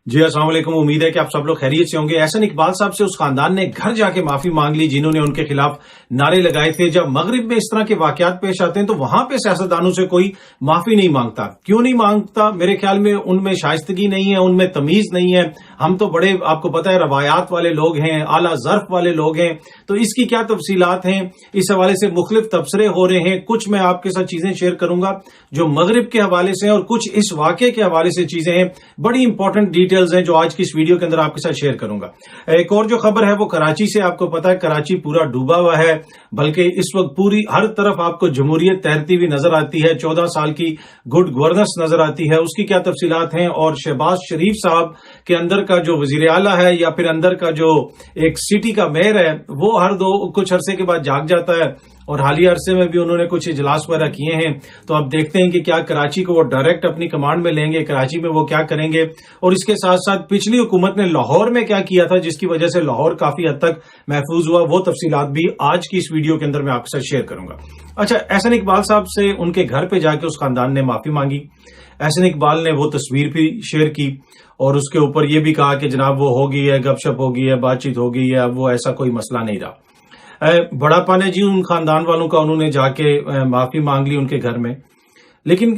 جی السلام علیکم، امید ہے کہ آپ سب لوگ خیریت سے ہوں گے۔ احسن اقبال صاحب سے اس خاندان نے گھر جا کے معافی مانگ لی جنہوں نے ان کے خلاف نعرے لگائے تھے۔ جب مغرب میں اس طرح کے واقعات پیش آتے ہیں تو وہاں پہ سیاستدانوں سے کوئی معافی نہیں مانگتا۔ کیوں نہیں مانگتا؟ میرے خیال میں ان میں شائستگی نہیں ہے، ان میں تمیز نہیں ہے۔ ہم تو بڑے، آپ کو پتا ہے، روایات والے لوگ ہیں، اعلیٰ ظرف والے لوگ ہیں، تو اس کی کیا تفصیلات ہیں، اس حوالے سے مختلف تبصرے ہو رہے ہیں۔ کچھ میں آپ کے ساتھ چیزیں شیئر کروں گا جو مغرب کے حوالے سے اور کچھ اس واقعے کے حوالے سے چیزیں ہیں، بڑی امپورٹنٹ ڈیٹیلز ہیں جو آج کی اس ویڈیو کے اندر آپ کے ساتھ شیئر کروں گا۔ ایک اور جو خبر ہے وہ کراچی سے، آپ کو پتا ہے کراچی پورا ڈوبا ہوا ہے، بلکہ اس وقت پوری ہر طرف آپ کو جمہوریت تیرتی ہوئی نظر آتی ہے، 14 سال کی گڈ گورننس نظر آتی ہے۔ اس کی کیا تفصیلات ہیں، اور شہباز شریف صاحب کے اندر کا جو وزیر اعلیٰ ہے یا پھر اندر کا جو ایک سٹی کا میئر ہے وہ کچھ عرصے کے بعد جاگ جاتا ہے، اور حالیہ عرصے میں بھی انہوں نے کچھ اجلاس وغیرہ کیے ہیں، تو اب دیکھتے ہیں کہ کیا کراچی کو وہ ڈائریکٹ اپنی کمانڈ میں لیں گے، کراچی میں وہ کیا کریں گے، اور اس کے ساتھ ساتھ پچھلی حکومت نے لاہور میں کیا کیا تھا جس کی وجہ سے لاہور کافی حد تک محفوظ ہوا، وہ تفصیلات بھی آج کی اس ویڈیو کے اندر میں آپ کے ساتھ شیئر کروں گا۔ اچھا، احسن اقبال صاحب سے ان کے گھر پہ جا کے اس خاندان نے معافی مانگی۔ احسن اقبال نے وہ تصویر بھی شیئر کی اور اس کے اوپر یہ بھی کہا کہ جناب وہ ہو گئی ہے، گپ شپ ہو گئی ہے، بات چیت ہو گئی ہے، اب وہ ایسا کوئی مسئلہ نہیں رہا۔ بڑا پن ہے جی ان خاندان والوں کا، انہوں نے جا کے معافی مانگ لی ان کے گھر میں، لیکن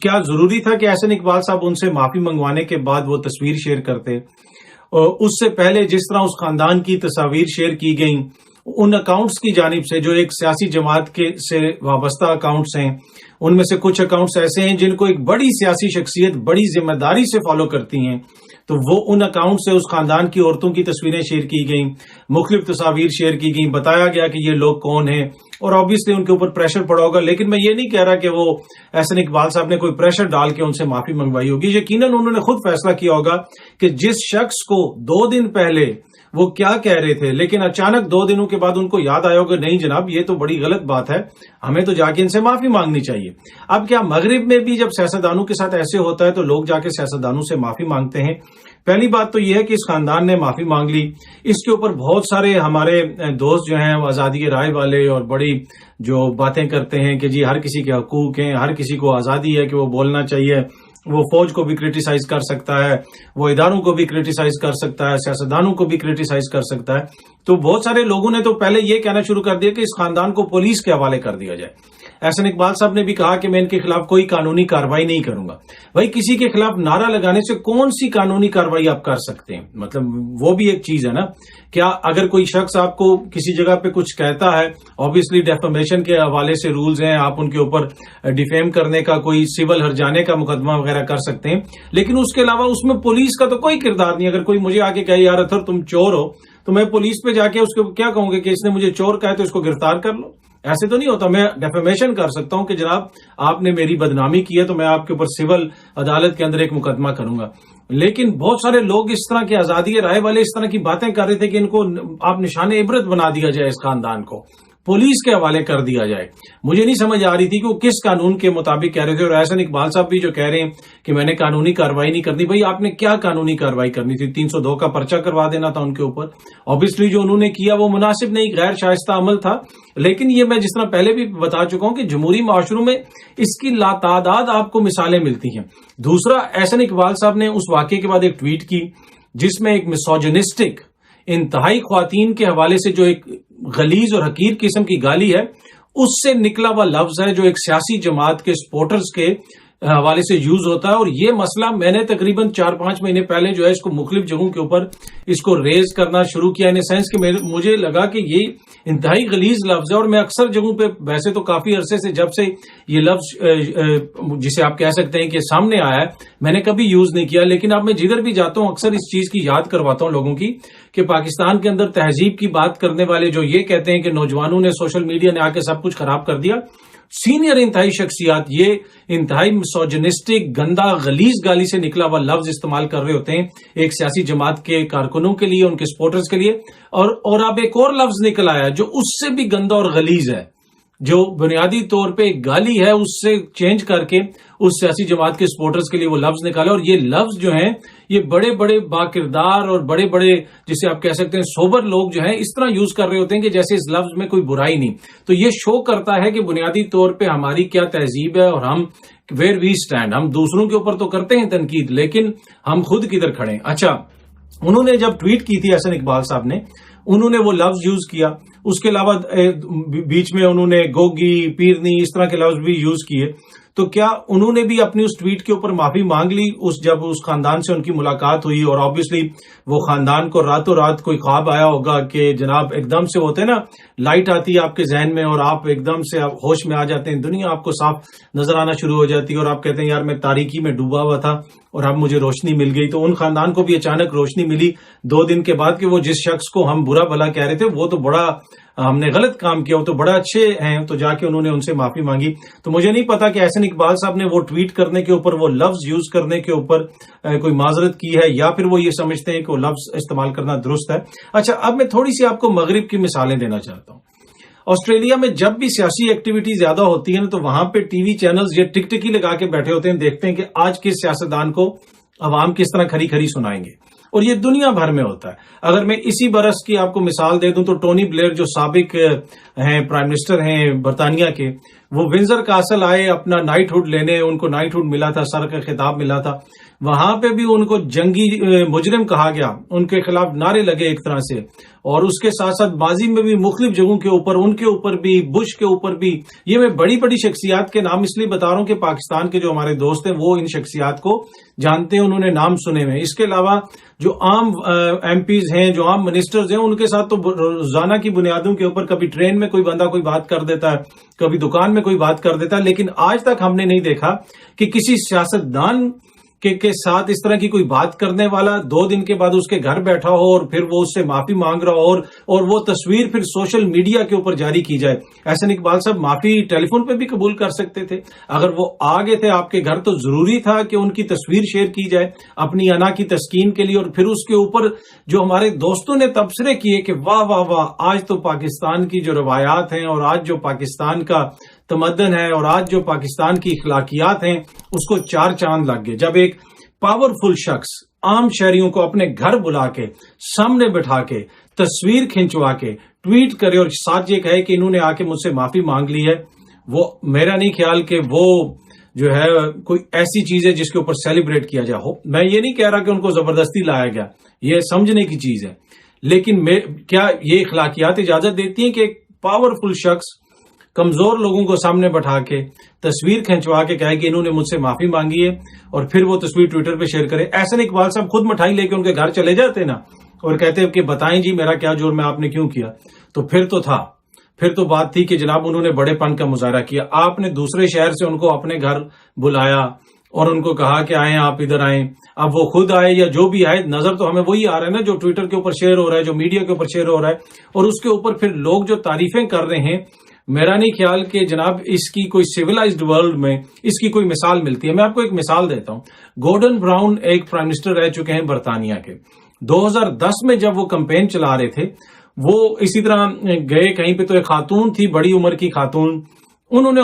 کیا ضروری تھا کہ احسن اقبال صاحب ان سے معافی منگوانے کے بعد وہ تصویر شیئر کرتے؟ اس سے پہلے جس طرح اس خاندان کی تصاویر شیئر کی گئیں ان اکاؤنٹس کی جانب سے جو ایک سیاسی جماعت کے سے وابستہ اکاؤنٹس ہیں، ان میں سے کچھ اکاؤنٹس ایسے ہیں جن کو ایک بڑی سیاسی شخصیت بڑی ذمہ داری سے فالو کرتی ہیں، تو وہ ان اکاؤنٹ سے اس خاندان کی عورتوں کی تصویریں شیئر کی گئیں، مختلف تصاویر شیئر کی گئیں، بتایا گیا کہ یہ لوگ کون ہیں، اور آبویسلی ان کے اوپر پریشر پڑا ہوگا، لیکن میں یہ نہیں کہہ رہا کہ وہ احسن اقبال صاحب نے کوئی پریشر ڈال کے ان سے معافی منگوائی ہوگی۔ یقیناً انہوں نے خود فیصلہ کیا ہوگا کہ جس شخص کو 2 دن پہلے وہ کیا کہہ رہے تھے لیکن اچانک 2 دنوں کے بعد ان کو یاد آیا ہوگا نہیں جناب یہ تو بڑی غلط بات ہے، ہمیں تو جا کے ان سے معافی مانگنی چاہیے۔ اب کیا مغرب میں بھی جب سیاستدانوں کے ساتھ ایسے ہوتا ہے تو لوگ جا کے سیاستدانوں سے معافی مانگتے ہیں؟ پہلی بات تو یہ ہے کہ اس خاندان نے معافی مانگ لی، اس کے اوپر بہت سارے ہمارے دوست جو ہیں آزادی رائے والے اور بڑی جو باتیں کرتے ہیں کہ جی ہر کسی کے حقوق ہیں، ہر کسی کو آزادی ہے کہ وہ بولنا چاہیے، وہ فوج کو بھی کرٹیسائز کر سکتا ہے، وہ اداروں کو بھی کرٹیسائز کر سکتا ہے، سیاستدانوں کو بھی کرٹیسائز کر سکتا ہے۔ تو بہت سارے لوگوں نے تو پہلے یہ کہنا شروع کر دیا کہ اس خاندان کو پولیس کے حوالے کر دیا جائے۔ احسن اقبال صاحب نے بھی کہا کہ میں ان کے خلاف کوئی قانونی کارروائی نہیں کروں گا۔ بھائی کسی کے خلاف نعرہ لگانے سے کون سی قانونی کارروائی آپ کر سکتے ہیں؟ مطلب وہ بھی ایک چیز ہے نا، کیا اگر کوئی شخص آپ کو کسی جگہ پہ کچھ کہتا ہے، obviously ڈیفیمیشن کے حوالے سے رولز ہیں، آپ ان کے اوپر ڈیفیم کرنے کا کوئی سول ہرجانے کا مقدمہ وغیرہ کر سکتے ہیں، لیکن اس کے علاوہ اس میں پولیس کا تو کوئی کردار نہیں۔ اگر کوئی مجھے آ کے کہے یار اطہر تم چور ہو، تو میں پولیس پہ جا کے اس کو کیا کہوں گا کہ اس نے مجھے چور کہا ہے تو اس کو گرفتار کر لو؟ ایسے تو نہیں ہوتا۔ میں ڈیفیمیشن کر سکتا ہوں کہ جناب آپ نے میری بدنامی کی ہے تو میں آپ کے اوپر سول عدالت کے اندر ایک مقدمہ کروں گا، لیکن بہت سارے لوگ اس طرح کے آزادی رائے والے اس طرح کی باتیں کر رہے تھے کہ ان کو آپ نشان عبرت بنا دیا جائے، اس خاندان کو پولیس کے حوالے کر دیا جائے۔ مجھے نہیں سمجھ آ رہی تھی کہ وہ کس قانون کے مطابق کہہ رہے تھے، اور احسن اقبال صاحب بھی جو کہہ رہے ہیں کہ میں نے قانونی کارروائی نہیں کرنی، بھائی آپ نے کیا قانونی کارروائی کرنی تھی؟ 302 کا پرچہ کروا دینا تھا ان کے اوپر۔ obviously جو انہوں نے کیا وہ مناسب نہیں، غیر شائستہ عمل تھا، لیکن یہ میں جس طرح پہلے بھی بتا چکا ہوں کہ جمہوری معاشروں میں اس کی لاتعداد آپ کو مثالیں ملتی ہیں۔ دوسرا، احسن اقبال صاحب نے اس واقعے کے بعد ایک ٹویٹ کی جس میں ایک میسوجنسٹک انتہائی خواتین کے حوالے سے جو ایک غلیظ اور حقیر قسم کی گالی ہے اس سے نکلا ہوا لفظ ہے جو ایک سیاسی جماعت کے سپورٹرز کے حوالے سے یوز ہوتا ہے، اور یہ مسئلہ میں نے تقریباً 4-5 مہینے پہلے جو ہے اس کو مختلف جگہوں کے اوپر اس کو ریز کرنا شروع کیا، ان سینس کہ مجھے لگا کہ یہ انتہائی غلیظ لفظ ہے، اور میں اکثر جگہوں پہ ویسے تو کافی عرصے سے جب سے یہ لفظ جسے آپ کہہ سکتے ہیں کہ سامنے آیا ہے میں نے کبھی یوز نہیں کیا، لیکن اب میں جدھر بھی جاتا ہوں اکثر اس چیز کی یاد کرواتا ہوں لوگوں کی کہ پاکستان کے اندر تہذیب کی بات کرنے والے جو یہ کہتے ہیں کہ نوجوانوں نے سوشل میڈیا نے آ کے سب کچھ خراب کر دیا، سینئر انتہائی شخصیات یہ انتہائی مسوجنسٹک گندا غلیظ گالی سے نکلا ہوا لفظ استعمال کر رہے ہوتے ہیں ایک سیاسی جماعت کے کارکنوں کے لیے، ان کے سپورٹرز کے لیے، اور اب ایک اور لفظ نکل آیا جو اس سے بھی گندا اور غلیظ ہے، جو بنیادی طور پہ ایک گالی ہے اس سے چینج کر کے اس سیاسی جماعت کے سپورٹرز کے لیے وہ لفظ نکالا، اور یہ لفظ جو ہیں یہ بڑے بڑے باکردار اور بڑے بڑے جسے آپ کہہ سکتے ہیں سوبر لوگ جو ہیں اس طرح یوز کر رہے ہوتے ہیں کہ جیسے اس لفظ میں کوئی برائی نہیں۔ تو یہ شو کرتا ہے کہ بنیادی طور پہ ہماری کیا تہذیب ہے اور ہم where we stand. ہم دوسروں کے اوپر تو کرتے ہیں تنقید, لیکن ہم خود کدھر کھڑے ہیں. اچھا, انہوں نے جب ٹویٹ کی تھی احسن اقبال صاحب نے, انہوں نے وہ لفظ یوز کیا, اس کے علاوہ بیچ میں انہوں نے گوگی, پیرنی, اس طرح کے لفظ بھی یوز کیے. تو کیا انہوں نے بھی اپنی اس ٹویٹ کے اوپر معافی مانگ لی جب اس خاندان سے ان کی ملاقات ہوئی؟ اور آبویسلی وہ خاندان کو راتوں رات کوئی خواب آیا ہوگا کہ جناب ایک دم سے ہوتے ہیں نا, لائٹ آتی ہے آپ کے ذہن میں اور آپ ایک دم سے ہوش میں آ جاتے ہیں, دنیا آپ کو صاف نظر آنا شروع ہو جاتی ہے اور آپ کہتے ہیں یار میں تاریکی میں ڈوبا ہوا تھا اور اب مجھے روشنی مل گئی. تو ان خاندان کو بھی اچانک روشنی ملی 2 دن کے بعد کہ وہ جس شخص کو ہم برا بھلا کہہ رہے تھے وہ تو بڑا ہم نے غلط کام کیا, وہ تو بڑا اچھے ہیں. تو جا کے انہوں نے ان سے معافی مانگی. تو مجھے نہیں پتا کہ احسن اقبال صاحب نے وہ ٹویٹ کرنے کے اوپر, وہ لفظ یوز کرنے کے اوپر کوئی معذرت کی ہے یا پھر وہ یہ سمجھتے ہیں کہ وہ لفظ استعمال کرنا درست ہے. اچھا, اب میں تھوڑی سی آپ کو مغرب کی مثالیں دینا چاہتا ہوں. آسٹریلیا میں جب بھی سیاسی ایکٹیویٹی زیادہ ہوتی ہے نا تو وہاں پہ ٹی وی چینلز یہ ٹک ٹکی لگا کے بیٹھے ہوتے ہیں, دیکھتے ہیں کہ آج کس سیاستدان کو عوام کس طرح کھری کھری سنائیں گے. اور یہ دنیا بھر میں ہوتا ہے. اگر میں اسی برس کی آپ کو مثال دے دوں تو ٹونی بلیئر جو سابق ہیں پرائم منسٹر ہیں برطانیہ کے, وہ ونزر کاسل آئے اپنا نائٹ ہوڈ لینے, ان کو نائٹ ہوڈ ملا تھا, سر کا خطاب ملا تھا. وہاں پہ بھی ان کو جنگی مجرم کہا گیا, ان کے خلاف نعرے لگے ایک طرح سے. اور اس کے ساتھ ساتھ ماضی میں بھی مختلف جگہوں کے اوپر, ان کے اوپر بھی, بش کے اوپر بھی. یہ میں بڑی بڑی شخصیات کے نام اس لیے بتا رہا ہوں کہ پاکستان کے جو ہمارے دوست ہیں وہ ان شخصیات کو جانتے ہیں, انہوں نے نام سنے ہوئے. اس کے علاوہ جو عام ایم پیز ہیں, جو عام منسٹرز ہیں, ان کے ساتھ تو روزانہ کی بنیادوں کے اوپر کبھی ٹرین میں کوئی بندہ کوئی بات کر دیتا ہے, کبھی دکان میں کوئی بات کر دیتا ہے. لیکن آج تک ہم نے نہیں دیکھا کہ کسی سیاستدان کے ساتھ اس طرح کی کوئی بات کرنے والا 2 دن کے بعد اس کے گھر بیٹھا ہو اور پھر وہ اس سے معافی مانگ رہا ہو اور وہ تصویر پھر سوشل میڈیا کے اوپر جاری کی جائے. احسن اقبال صاحب معافی ٹیلی فون پہ بھی قبول کر سکتے تھے. اگر وہ آگے تھے آپ کے گھر تو ضروری تھا کہ ان کی تصویر شیئر کی جائے اپنی انا کی تسکین کے لیے, اور پھر اس کے اوپر جو ہمارے دوستوں نے تبصرے کیے کہ واہ واہ واہ, آج تو پاکستان کی جو روایات ہیں اور آج جو پاکستان کا تمدن ہے اور آج جو پاکستان کی اخلاقیات ہیں اس کو 4 چاند لگ گئے. جب ایک پاورفل شخص عام شہریوں کو اپنے گھر بلا کے سامنے بٹھا کے تصویر کھنچوا کے ٹویٹ کرے اور ساتھ یہ کہے کہ انہوں نے آ کے مجھ سے معافی مانگ لی ہے, وہ میرا نہیں خیال کہ وہ جو ہے کوئی ایسی چیز ہے جس کے اوپر سیلیبریٹ کیا جائے. میں یہ نہیں کہہ رہا کہ ان کو زبردستی لایا گیا, یہ سمجھنے کی چیز ہے, لیکن کیا یہ اخلاقیات اجازت دیتی ہیں کہ ایک پاورفل شخص کمزور لوگوں کو سامنے بٹھا کے تصویر کھنچوا کے کہے کہ انہوں نے مجھ سے معافی مانگی ہے اور پھر وہ تصویر ٹویٹر پہ شیئر کرے؟ احسن اقبال صاحب خود مٹھائی لے کے ان کے گھر چلے جاتے نا اور کہتے کہ بتائیں جی میرا کیا جرم ہے, آپ نے کیوں کیا. تو پھر تو بات تھی کہ جناب انہوں نے بڑے پن کا مظاہرہ کیا. آپ نے دوسرے شہر سے ان کو اپنے گھر بلایا اور ان کو کہا کہ آئیں, آپ ادھر آئیں. اب وہ خود آئے یا جو بھی آئے, نظر تو ہمیں وہی آ رہا ہے نا جو ٹویٹر کے اوپر شیئر ہو رہا ہے, جو میڈیا کے اوپر شیئر ہو رہا ہے, اور اس کے اوپر پھر لوگ جو تعریفیں کر رہے ہیں. میرا نہیں خیال کہ جناب اس کی کوئی سیولائزڈ ورلڈ میں اس کی کوئی مثال ملتی ہے. میں آپ کو ایک مثال دیتا ہوں. گورڈن براؤن ایک پرائم منسٹر رہ چکے ہیں برطانیہ کے. 2010 میں جب وہ کمپین چلا رہے تھے, وہ اسی طرح گئے کہیں پہ, تو ایک خاتون تھی, بڑی عمر کی خاتون, انہوں نے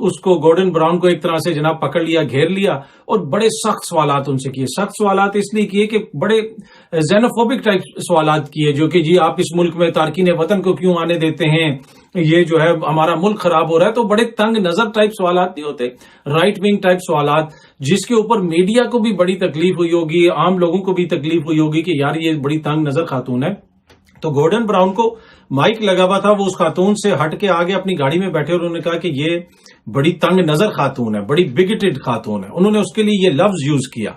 اس کو گورڈن براؤن کو ایک طرح سے جناب پکڑ لیا, گھیر لیا اور بڑے سخت سوالات ان سے کیے. سخت سوالات اس لیے کیے کہ بڑے زینوفوبک ٹائپ سوالات کیے, جو کہ جی آپ اس ملک میں تارکین وطن کو کیوں آنے دیتے ہیں, یہ جو ہے ہمارا ملک خراب ہو رہا ہے. تو بڑے تنگ نظر ٹائپ سوالات نہیں ہوتے, رائٹ ونگ ٹائپ سوالات, جس کے اوپر میڈیا کو بھی بڑی تکلیف ہوئی ہوگی, عام لوگوں کو بھی تکلیف ہوئی ہوگی کہ یار یہ بڑی تنگ نظر خاتون ہے. تو گورڈن براؤن کو مائک لگا ہوا تھا, وہ اس خاتون سے ہٹ کے آگے اپنی گاڑی میں بیٹھے اور انہوں نے کہا کہ یہ بڑی تنگ نظر خاتون ہے, بڑی بگٹڈ خاتون ہے. انہوں نے اس کے لیے یہ لفظ یوز کیا,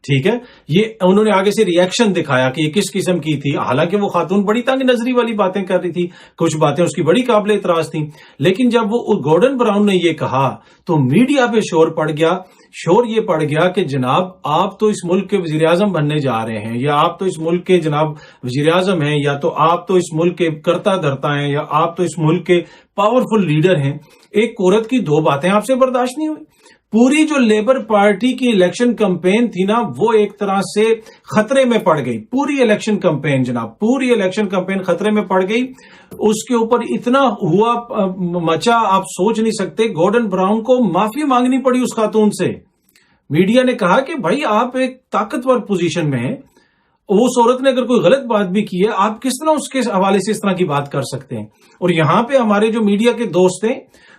ٹھیک ہے. یہ انہوں نے آگے سے ریئیکشن دکھایا کہ یہ کس قسم کی تھی, حالانکہ وہ خاتون بڑی تنگ نظری والی باتیں کر رہی تھی, کچھ باتیں اس کی بڑی قابل اعتراض تھیں. لیکن جب وہ گورڈن براؤن نے یہ کہا تو میڈیا پہ شور یہ پڑ گیا کہ جناب آپ تو اس ملک کے وزیر اعظم بننے جا رہے ہیں, یا آپ تو اس ملک کے جناب وزیر اعظم ہیں, یا تو آپ تو اس ملک کے کرتا دھرتا ہیں, یا آپ تو اس ملک کے پاورفل لیڈر ہیں. ایک عورت کی 2 باتیں آپ سے برداشت نہیں ہوئی. پوری جو لیبر پارٹی کی الیکشن کمپین تھی نا, وہ ایک طرح سے خطرے میں پڑ گئی. پوری الیکشن کمپین جناب, پوری الیکشن کمپین خطرے میں پڑ گئی. اس کے اوپر اتنا ہوا مچا آپ سوچ نہیں سکتے. گورڈن براؤن کو معافی مانگنی پڑی اس خاتون سے. میڈیا نے کہا کہ بھائی آپ ایک طاقتور پوزیشن میں ہیں, اس عورت نے اگر کوئی غلط بات بھی کی ہے, آپ کس طرح اس کے حوالے سے اس طرح کی بات کر سکتے ہیں. اور یہاں پہ ہمارے جو میڈیا کے دوست ہیں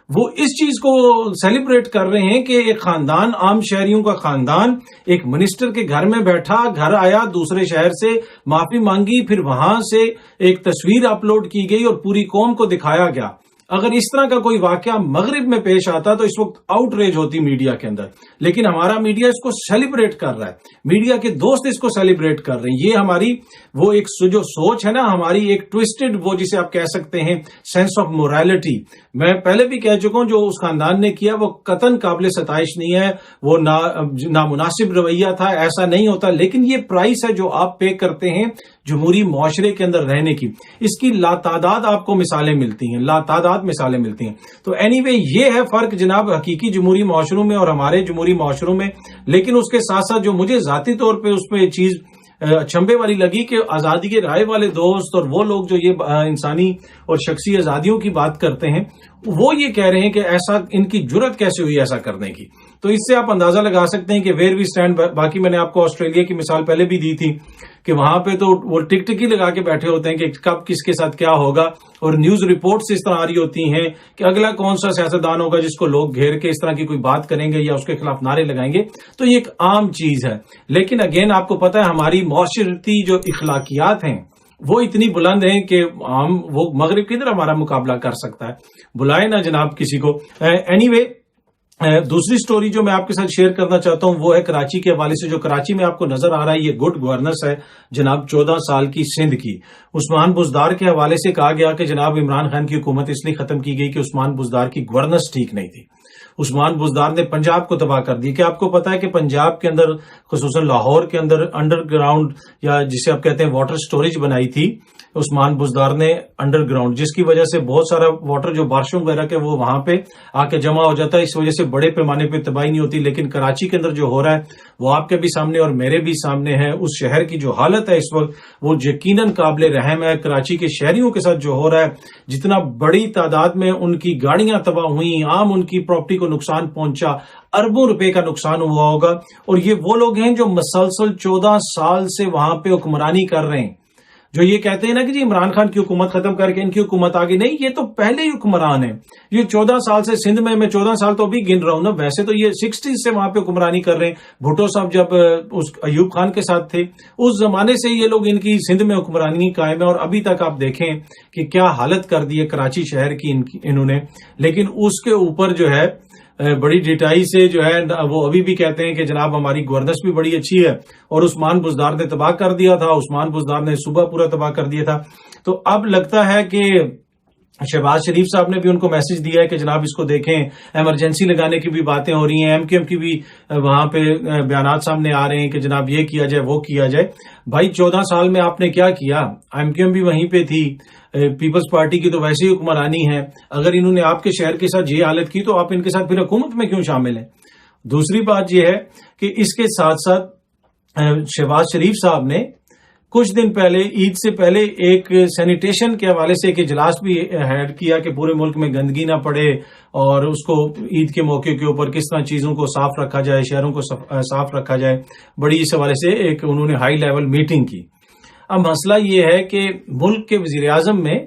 وہ اس چیز کو سیلیبریٹ کر رہے ہیں کہ ایک خاندان، عام شہریوں کا خاندان، ایک منسٹر کے گھر میں بیٹھا، گھر آیا دوسرے شہر سے، معافی مانگی، پھر وہاں سے ایک تصویر اپلوڈ کی گئی اور پوری قوم کو دکھایا گیا. اگر اس طرح کا کوئی واقعہ مغرب میں پیش آتا تو اس وقت آؤٹ ریج ہوتی میڈیا کے اندر، لیکن ہمارا میڈیا اس کو سیلیبریٹ کر رہا ہے، میڈیا کے دوست اس کو سیلیبریٹ کر رہے ہیں. یہ ہماری وہ ایک جو سوچ ہے نا، ہماری ایک ٹوسٹڈ، وہ جسے آپ کہہ سکتے ہیں سینس آف مورالٹی. میں پہلے بھی کہہ چکا ہوں، جو اس خاندان نے کیا وہ قطعاً قابل ستائش نہیں ہے، وہ نامناسب رویہ تھا، ایسا نہیں ہوتا. لیکن یہ پرائس ہے جو آپ پے کرتے ہیں جمہوری معاشرے کے اندر رہنے کی. اس کی لاتعداد آپ کو مثالیں ملتی ہیں، لاتعداد مثالیں ملتی ہیں. تو اینی وے یہ ہے فرق جناب حقیقی جمہوری معاشروں میں اور ہمارے جمہوری معاشروں میں. لیکن اس کے ساتھ ساتھ جو مجھے ذاتی طور پہ اس پہ چیز اچھمبے والی لگی کہ آزادی کے رائے والے دوست اور وہ لوگ جو یہ انسانی اور شخصی آزادیوں کی بات کرتے ہیں، وہ یہ کہہ رہے ہیں کہ ایسا ان کی جرت کیسے ہوئی ایسا کرنے کی. تو اس سے آپ اندازہ لگا سکتے ہیں کہ ویئر وی اسٹینڈ. باقی میں نے آپ کو آسٹریلیا کی مثال پہلے بھی دی تھی کہ وہاں پہ تو وہ ٹک ٹک ہی لگا کے بیٹھے ہوتے ہیں کہ کب کس کے ساتھ کیا ہوگا، اور نیوز رپورٹس اس طرح آ رہی ہوتی ہیں کہ اگلا کون سا سیاستدان ہوگا جس کو لوگ گھیر کے اس طرح کی کوئی بات کریں گے یا اس کے خلاف نعرے لگائیں گے. تو یہ ایک عام چیز ہے. لیکن اگین آپ کو پتا ہے ہماری معاشرتی جو اخلاقیات ہیں وہ اتنی بلند ہیں کہ ہم وہ مغرب کدھر ہمارا مقابلہ کر سکتا ہے. بلائے نا جناب کسی کو. اینی وے دوسری سٹوری جو میں آپ کے ساتھ شیئر کرنا چاہتا ہوں وہ ہے کراچی کے حوالے سے. جو کراچی میں آپ کو نظر آ رہا ہے یہ گڈ گورننس ہے جناب 14 سال کی سندھ کی. عثمان بزدار کے حوالے سے کہا گیا کہ جناب عمران خان کی حکومت اس لیے ختم کی گئی کہ عثمان بزدار کی گورننس ٹھیک نہیں تھی. عثمان بزدار نے پنجاب کو تباہ کر دی. کہ آپ کو پتا ہے کہ پنجاب کے اندر خصوصاً لاہور کے اندر انڈر گراؤنڈ یا جسے آپ کہتے ہیں واٹر سٹوریج بنائی تھی عثمان بزدار نے انڈر گراؤنڈ، جس کی وجہ سے بہت سارا واٹر جو بارشوں وغیرہ کے وہ وہاں پہ آ کے جمع ہو جاتا ہے. اس وجہ سے بڑے پیمانے پہ تباہی نہیں ہوتی. لیکن کراچی کے اندر جو ہو رہا ہے وہ آپ کے بھی سامنے اور میرے بھی سامنے ہے. اس شہر کی جو حالت ہے اس وقت وہ یقیناً قابل رحم ہے. کراچی کے شہریوں کے ساتھ جو ہو رہا ہے، جتنا بڑی تعداد میں ان کی گاڑیاں تباہ ہوئیں، عام ان کی پراپرٹی کو نقصان پہنچا، اربوں روپے کا نقصان ہوا ہوگا. اور یہ وہ لوگ ہیں جو مسلسل 14 سال سے وہاں پہ حکمرانی کر رہے ہیں. جو یہ کہتے ہیں نا کہ جی عمران خان کی حکومت ختم کر کے ان کی حکومت آگے، نہیں، یہ تو پہلے ہی حکمران ہے. یہ 14 سال سے سندھ میں 14 سال تو ابھی گن رہا ہوں نا، ویسے تو یہ 60 سے وہاں پہ حکمرانی کر رہے ہیں. بھٹو صاحب جب اس ایوب خان کے ساتھ تھے اس زمانے سے یہ لوگ ان کی سندھ میں حکمرانی قائم ہے. اور ابھی تک آپ دیکھیں کہ کیا حالت کر دی ہے کراچی شہر کی انہوں نے. لیکن اس کے اوپر جو ہے بڑی ڈٹائی سے جو ہے وہ ابھی بھی کہتے ہیں کہ جناب ہماری گورننس بھی بڑی اچھی ہے اور عثمان بزدار نے تباہ کر دیا تھا، عثمان بزدار نے صوبہ پورا تباہ کر دیا تھا. تو اب لگتا ہے کہ شہباز شریف صاحب نے بھی ان کو میسج دیا ہے کہ جناب اس کو دیکھیں، ایمرجنسی لگانے کی بھی باتیں ہو رہی ہیں، ایم کیو ایم کی بھی وہاں پہ بیانات سامنے آ رہے ہیں کہ جناب یہ کیا جائے وہ کیا جائے. بھائی 14 سال میں آپ نے کیا کیا؟ ایم کیو ایم بھی وہیں پہ تھی، پیپلز پارٹی کی تو ویسے ہی حکمرانی ہے. اگر انہوں نے آپ کے شہر کے ساتھ یہ حالت کی تو آپ ان کے ساتھ پھر حکومت میں کیوں شامل ہیں؟ دوسری بات یہ ہے کہ اس کے ساتھ ساتھ شہباز شریف صاحب نے کچھ دن پہلے عید سے پہلے ایک سینیٹیشن کے حوالے سے ایک اجلاس بھی ہیڈ کیا کہ پورے ملک میں گندگی نہ پڑے اور اس کو عید کے موقع کے اوپر کس طرح چیزوں کو صاف رکھا جائے، شہروں کو صاف رکھا جائے. بڑی اس حوالے سے ایک انہوں نے ہائی لیول میٹنگ کی. اب مسئلہ یہ ہے کہ ملک کے وزیر اعظم میں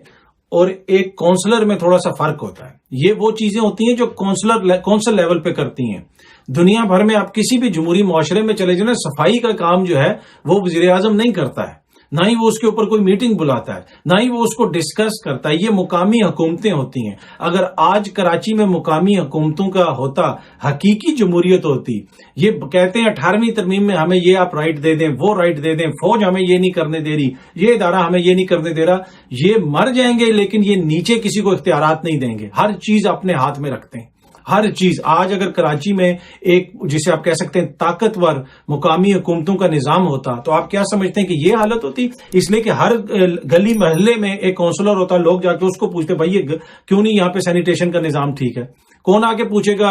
اور ایک کونسلر میں تھوڑا سا فرق ہوتا ہے. یہ وہ چیزیں ہوتی ہیں جو کونسل لیول پہ کرتی ہیں. دنیا بھر میں آپ کسی بھی جمہوری معاشرے میں چلے جائیں، صفائی کا کام جو ہے وہ وزیر اعظم نہیں کرتا ہے، نہ ہی وہ اس کے اوپر کوئی میٹنگ بلاتا ہے، نہ ہی وہ اس کو ڈسکس کرتا ہے. یہ مقامی حکومتیں ہوتی ہیں. اگر آج کراچی میں مقامی حکومتوں کا ہوتا، حقیقی جمہوریت ہوتی، یہ کہتے ہیں 18ویں ترمیم میں ہمیں یہ آپ رائٹ دے دیں، وہ رائٹ دے دیں، فوج ہمیں یہ نہیں کرنے دے رہی، یہ ادارہ ہمیں یہ نہیں کرنے دے رہا، یہ مر جائیں گے لیکن یہ نیچے کسی کو اختیارات نہیں دیں گے. ہر چیز اپنے ہاتھ میں رکھتے ہیں، ہر چیز. آج اگر کراچی میں ایک جسے آپ کہہ سکتے ہیں طاقتور مقامی حکومتوں کا نظام ہوتا تو آپ کیا سمجھتے ہیں کہ یہ حالت ہوتی؟ اس لیے کہ ہر گلی محلے میں ایک کونسلر ہوتا، لوگ جا کے اس کو پوچھتے بھائی یہ کیوں نہیں یہاں پہ سینیٹیشن کا نظام ٹھیک ہے. کون آ کے پوچھے گا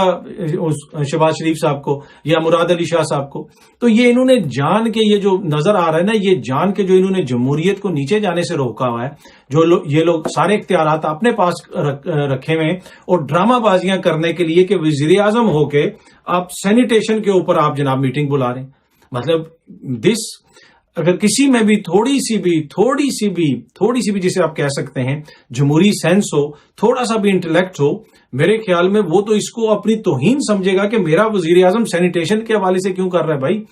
شہباز شریف صاحب کو یا مراد علی شاہ صاحب کو؟ تو یہ انہوں نے جان کے، یہ جو نظر آ رہا ہے نا، یہ جان کے جو انہوں نے جمہوریت کو نیچے جانے سے روکا ہوا ہے، جو یہ لوگ سارے اختیارات اپنے پاس رکھے ہوئے ہیں اور ڈرامہ بازیاں کرنے کے لیے کہ وزیر اعظم ہو کے آپ سینیٹیشن کے اوپر آپ جناب میٹنگ بلا رہے ہیں. مطلب اگر کسی میں بھی تھوڑی سی بھی جسے آپ کہہ سکتے ہیں جمہوری سینس ہو، تھوڑا سا بھی انٹلیکٹ ہو، میرے خیال میں وہ تو اس کو اپنی توہین سمجھے گا کہ میرا وزیر اعظم سینیٹیشن کے حوالے سے کیوں کر رہا ہے. بھائی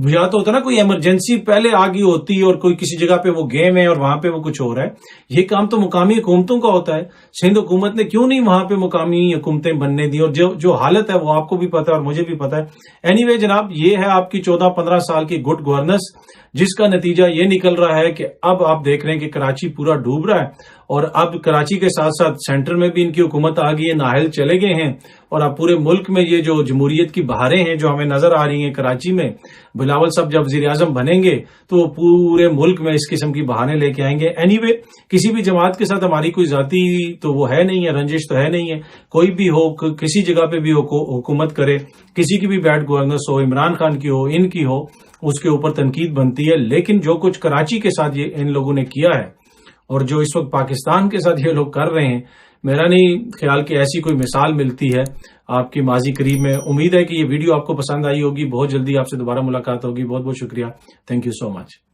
یا تو ہوتا نا کوئی ایمرجنسی پہلے آ گئی ہوتی اور کوئی کسی جگہ پہ وہ گیم ہے اور وہاں پہ وہ کچھ ہو رہا ہے. یہ کام تو مقامی حکومتوں کا ہوتا ہے. سندھ حکومت نے کیوں نہیں وہاں پہ مقامی حکومتیں بننے دی, اور جو حالت ہے وہ آپ کو بھی پتا ہے اور مجھے بھی پتا ہے. اینی وے جناب, یہ ہے آپ کی 14-15 سال کی گڈ گورننس, جس کا نتیجہ یہ نکل رہا ہے کہ اب آپ دیکھ رہے ہیں کہ کراچی پورا ڈوب رہا ہے, اور اب کراچی کے ساتھ ساتھ سینٹر میں بھی ان کی حکومت آ گئی ہے, نااہل چلے گئے ہیں, اور اب پورے ملک میں یہ جو جمہوریت کی بہاریں ہیں جو ہمیں نظر آ رہی ہیں کراچی میں, بلاول صاحب جب وزیر اعظم بنیں گے تو وہ پورے ملک میں اس قسم کی بہانے لے کے آئیں گے. اینی وے کسی بھی جماعت کے ساتھ ہماری کوئی ذاتی تو وہ ہے نہیں ہے, رنجش تو ہے نہیں ہے. کوئی بھی ہو, کسی جگہ پہ بھی حکومت کرے, کسی کی بھی بیڈ گورننس ہو, عمران خان کی ہو, ان کی ہو, اس کے اوپر تنقید بنتی ہے. لیکن جو کچھ کراچی کے ساتھ یہ ان لوگوں نے کیا ہے اور جو اس وقت پاکستان کے ساتھ یہ لوگ کر رہے ہیں, میرا نہیں خیال کہ ایسی کوئی مثال ملتی ہے آپ کی ماضی قریب میں. امید ہے کہ یہ ویڈیو آپ کو پسند آئی ہوگی. بہت جلدی آپ سے دوبارہ ملاقات ہوگی. بہت بہت شکریہ. Thank you so much.